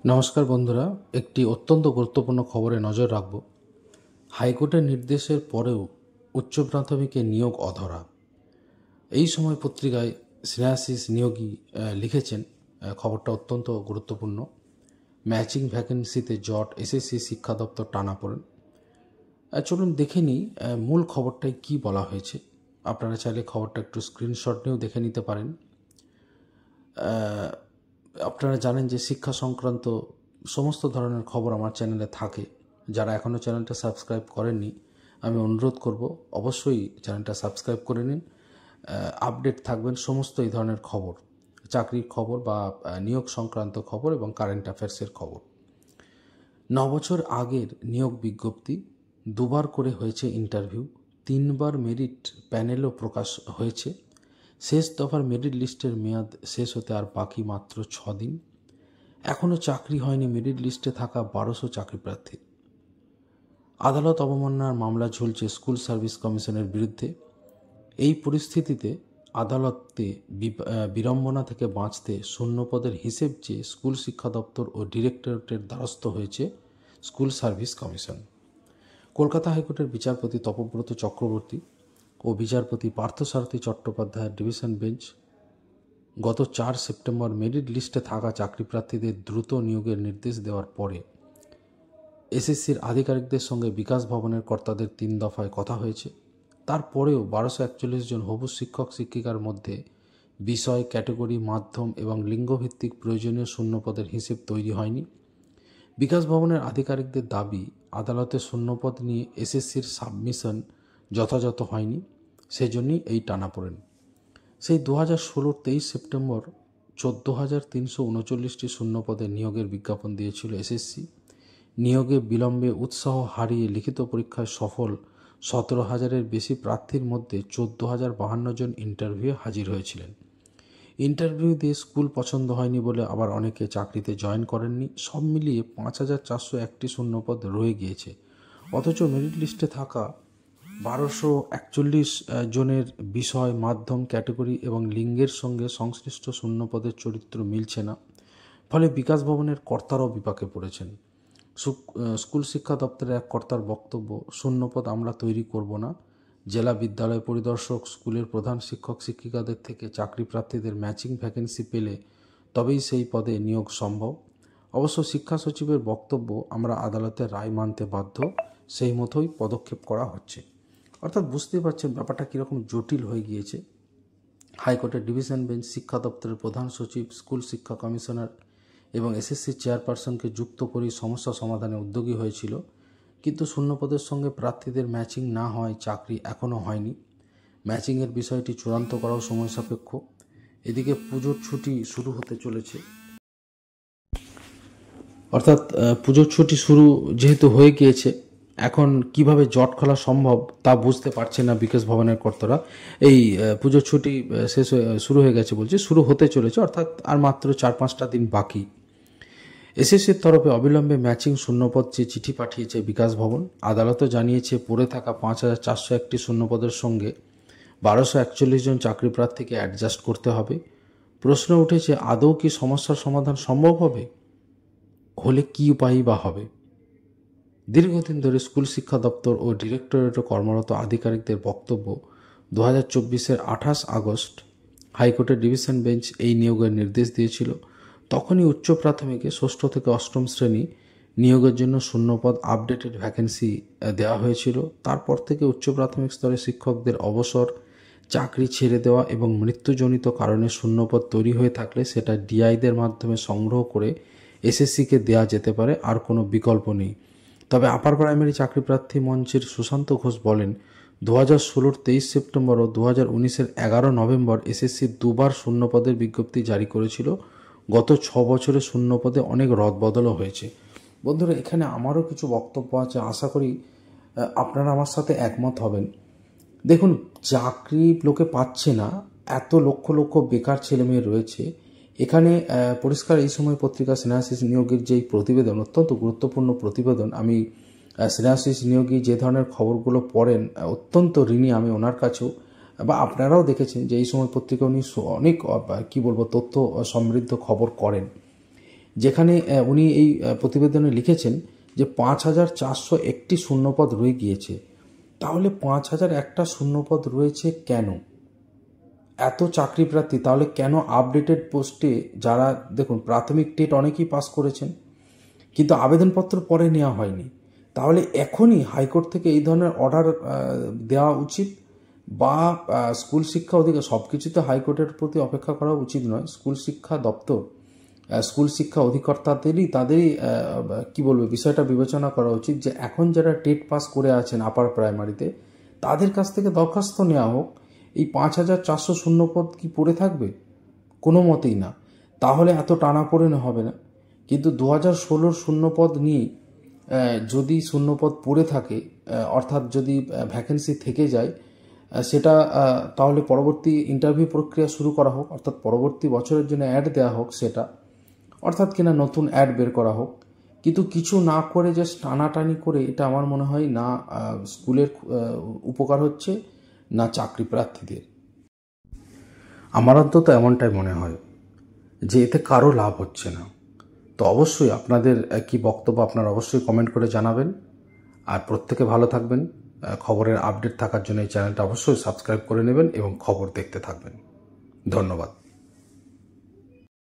নমস্কার বন্ধুরা, একটি অত্যন্ত গুরুত্বপূর্ণ খবরে নজর রাখব। হাইকোর্টের নির্দেশের পরেও উচ্চ প্রাথমিকে নিয়োগ অধরা। এই সময় পত্রিকায় স্নেহাশিস নিয়োগী লিখেছেন, খবরটা অত্যন্ত গুরুত্বপূর্ণ। ম্যাচিং ভ্যাকেন্সিতে জট, এসএসসি শিক্ষা দপ্তর টানাপোড়েন। চলুন দেখে নিই মূল খবরটায় কি বলা হয়েছে। আপনারা চাইলে খবরটা একটু স্ক্রিনশট নিয়েও দেখে নিতে পারেন। আপনারা জানেন যে শিক্ষা সংক্রান্ত সমস্ত ধরনের খবর আমার চ্যানেলে থাকে। যারা এখনও চ্যানেলটা সাবস্ক্রাইব করেননি, আমি অনুরোধ করব অবশ্যই চ্যানেলটা সাবস্ক্রাইব করে নিন। আপডেট থাকবেন সমস্ত এই ধরনের খবর, চাকরির খবর বা নিয়োগ সংক্রান্ত খবর এবং কারেন্ট অ্যাফেয়ার্সের খবর। 9 বছর আগের নিয়োগ বিজ্ঞপ্তি, দুবার করে হয়েছে ইন্টারভিউ, 3 বার মেরিট প্যানেলও প্রকাশ হয়েছে। শেষ দফার মেরিট লিস্টের মেয়াদ শেষ হতে আর বাকি মাত্র 6 দিন। এখনও চাকরি হয়নি মেরিট লিস্টে থাকা 1200 চাকরি প্রার্থী। আদালত অবমাননার মামলা ঝুলছে স্কুল সার্ভিস কমিশনের বিরুদ্ধে। এই পরিস্থিতিতে আদালতে বিড়ম্বনা থেকে বাঁচতে শূন্যপদের হিসেব চেয়ে স্কুল শিক্ষা দপ্তর ও ডিরেক্টরেটের দ্বারস্থ হয়েছে স্কুল সার্ভিস কমিশন। কলকাতা হাইকোর্টের বিচারপতি তপব্রত চক্রবর্তী ও বিচারপতি পার্থসারথী চট্টোপাধ্যায়ের ডিভিশন বেঞ্চ গত 4 সেপ্টেম্বর মেরিট লিস্টে থাকা চাকরি প্রার্থীদের দ্রুত নিয়োগের নির্দেশ দেওয়ার পরে এসএসসির আধিকারিকদের সঙ্গে বিকাশ ভবনের কর্তাদের 3 দফায় কথা হয়েছে। তারপরেও 1241 জন হবু শিক্ষক শিক্ষিকার মধ্যে বিষয়, ক্যাটেগরি, মাধ্যম এবং লিঙ্গভিত্তিক প্রয়োজনীয় শূন্যপদের হিসেব তৈরি হয়নি। বিকাশ ভবনের আধিকারিকদের দাবি, আদালতে শূন্যপদ নিয়ে এসএসসির সাবমিশন যথাযথ হয়নি, সেজন্যই এই টানাপোড়েন। সেই 2016 23 সেপ্টেম্বর 14,339টি শূন্যপদে নিয়োগের বিজ্ঞাপন দিয়েছিল এসএসসি। নিয়োগে বিলম্বে উৎসাহ হারিয়ে লিখিত পরীক্ষায় সফল 17,000-এর বেশি প্রার্থীর মধ্যে 14,052 জন ইন্টারভিউয়ে হাজির হয়েছিলেন। ইন্টারভিউ দিয়ে স্কুল পছন্দ হয়নি বলে আবার অনেকে চাকরিতে জয়েন করেননি। সব মিলিয়ে 5,401টি শূন্যপদ রয়ে গিয়েছে। অথচ মেরিট লিস্টে থাকা 1241 জনের বিষয়, মাধ্যম, ক্যাটেগরি এবং লিঙ্গের সঙ্গে সংশ্লিষ্ট শূন্যপদের চরিত্র মিলছে না। ফলে বিকাশ ভবনের কর্তারাও বিপাকে পড়েছেন। স্কুল শিক্ষা দপ্তরের এক কর্তার বক্তব্য, শূন্যপদ আমরা তৈরি করব না। জেলা বিদ্যালয় পরিদর্শক, স্কুলের প্রধান শিক্ষক শিক্ষিকাদের থেকে চাকরি প্রার্থীদের ম্যাচিং ভ্যাকেন্সি পেলে তবেই সেই পদে নিয়োগ সম্ভব। অবশ্য শিক্ষা সচিবের বক্তব্য, আমরা আদালতের রায় মানতে বাধ্য, সেই মতোই পদক্ষেপ করা হচ্ছে। অর্থাৎ বুঝতেই পারছেন ব্যাপারটা কীরকম জটিল হয়ে গিয়েছে। হাইকোর্টের ডিভিশন বেঞ্চ শিক্ষা দপ্তরের প্রধান সচিব, স্কুল শিক্ষা কমিশনার এবং এসএসসি চেয়ারপারসনকে যুক্ত করে সমস্যা সমাধানে উদ্যোগী হয়েছিল। কিন্তু শূন্যপদের সঙ্গে প্রার্থীদের ম্যাচিং না হয় চাকরি এখনও হয়নি। ম্যাচিংয়ের বিষয়টি চূড়ান্ত করাও সময় সাপেক্ষ। এদিকে পুজোর ছুটি শুরু হতে চলেছে, অর্থাৎ পুজোর ছুটি শুরু যেহেতু হয়ে গিয়েছে, এখন কিভাবে জট খোলা সম্ভব তা বুঝতে পারছে না বিকাশ ভবনের কর্তারা। এই পুজোর ছুটি শুরু হয়ে গেছে বলছে, শুরু হতে চলেছে, অর্থাৎ আর মাত্র 4-5টা দিন বাকি। এসএসসির তরফে অবিলম্বে ম্যাচিং শূন্যপদ চেয়ে চিঠি পাঠিয়েছে বিকাশ ভবন। আদালতও জানিয়েছে পড়ে থাকা 5,401টি শূন্যপদের সঙ্গে 1241 জন চাকরি প্রার্থীকে অ্যাডজাস্ট করতে হবে। প্রশ্ন উঠেছে, আদৌ কি সমস্যার সমাধান সম্ভব হবে? হলে কী উপায়ই বা হবে? দীর্ঘদিন ধরে স্কুল শিক্ষা দপ্তর ও ডিরেক্টরেটে কর্মরত আধিকারিকদের বক্তব্য, 2024-এর 28 আগস্ট হাইকোর্টের ডিভিশন বেঞ্চ এই নিয়োগের নির্দেশ দিয়েছিল। তখনই উচ্চ প্রাথমিকে 6ষ্ঠ থেকে 8ম শ্রেণী নিয়োগের জন্য শূন্যপদ আপডেটেড ভ্যাকেন্সি দেওয়া হয়েছিল। তারপর থেকে উচ্চ প্রাথমিক স্তরে শিক্ষকদের অবসর, চাকরি ছেড়ে দেওয়া এবং মৃত্যুজনিত কারণে শূন্যপদ তৈরি হয়ে থাকলে সেটা ডিআইদের মাধ্যমে সংগ্রহ করে এসএসসিকে দেওয়া যেতে পারে, আর কোনো বিকল্প নেই। তবে আপার প্রাইমারি চাকরি প্রার্থী মঞ্চের সুশান্ত ঘোষ বলেন, 2016-র 23 সেপ্টেম্বর ও 2019-এর 11 নভেম্বর এসএসসি দুবার শূন্যপদের বিজ্ঞপ্তি জারি করেছিল। গত 6 বছরে শূন্যপদে অনেক রদবদলও হয়েছে। বন্ধুরা, এখানে আমারও কিছু বক্তব্য আছে, আশা করি আপনারা আমার সাথে একমত হবেন। দেখুন, চাকরি লোকে পাচ্ছে না, এত লক্ষ লক্ষ বেকার ছেলেমেয়ে রয়েছে। এখানে পরিষ্কার এই সময় পত্রিকা স্নেহাশিস নিয়োগের যেই প্রতিবেদন, অত্যন্ত গুরুত্বপূর্ণ প্রতিবেদন। আমি স্নেহাশিস নিয়োগী যে ধরনের খবরগুলো পড়েন, অত্যন্ত ঋণী আমি ওনার কাছেও। বা আপনারাও দেখেছেন যে এই সময় পত্রিকা উনি অনেক তথ্য সমৃদ্ধ খবর করেন। যেখানে উনি এই প্রতিবেদনে লিখেছেন যে 5,401টি শূন্যপদ রয়ে গিয়েছে। তাহলে 5,001টা শূন্যপদ রয়েছে কেন? এত চাকরি প্রার্থী, তাহলে কেন আপডেটেড পোস্টে যারা, দেখুন প্রাথমিক টেট অনেকেই পাস করেছেন কিন্তু আবেদনপত্র পরে নেওয়া হয়নি, তাহলে এখনই হাইকোর্ট থেকে এই ধরনের অর্ডার দেওয়া উচিত, বা স্কুল শিক্ষা অধিকার, সব কিছুতে হাইকোর্টের প্রতি অপেক্ষা করা উচিত নয়। স্কুল শিক্ষা দপ্তর, স্কুল শিক্ষা অধিকর্তাদেরই কি বলবো, বিষয়টা বিবেচনা করা উচিত যে এখন যারা টেট পাস করে আছেন আপার প্রাইমারিতে, তাদের কাছ থেকে দরখাস্ত নেওয়া হোক। এই 5,400 শূন্যপদ কি পড়ে থাকবে? কোনো মতেই না। তাহলে এত টানাপোড়েন হবে না। কিন্তু 2016 শূন্যপদ নিয়ে যদি শূন্যপদ পড়ে থাকে, অর্থাৎ যদি ভ্যাকেন্সি থেকে যায়, সেটা তাহলে পরবর্তী ইন্টারভিউ প্রক্রিয়া শুরু করা হোক, অর্থাৎ পরবর্তী বছরের জন্য অ্যাড দেওয়া হোক, সেটা অর্থাৎ কিনা নতুন অ্যাড বের করা হোক। কিন্তু কিছু না করে জাস্ট টানাটানি করে, এটা আমার মনে হয় না স্কুলের উপকার হচ্ছে, না চাকরি প্রার্থীদের। আমার অন্তত এমনটাই মনে হয় যে এতে কারো লাভ হচ্ছে না। তো অবশ্যই আপনাদের কি বক্তব্য আপনারা অবশ্যই কমেন্ট করে জানাবেন। আর প্রত্যেকে ভালো থাকবেন। খবরের আপডেট থাকার জন্য এই চ্যানেলটা অবশ্যই সাবস্ক্রাইব করে নেবেন এবং খবর দেখতে থাকবেন। ধন্যবাদ।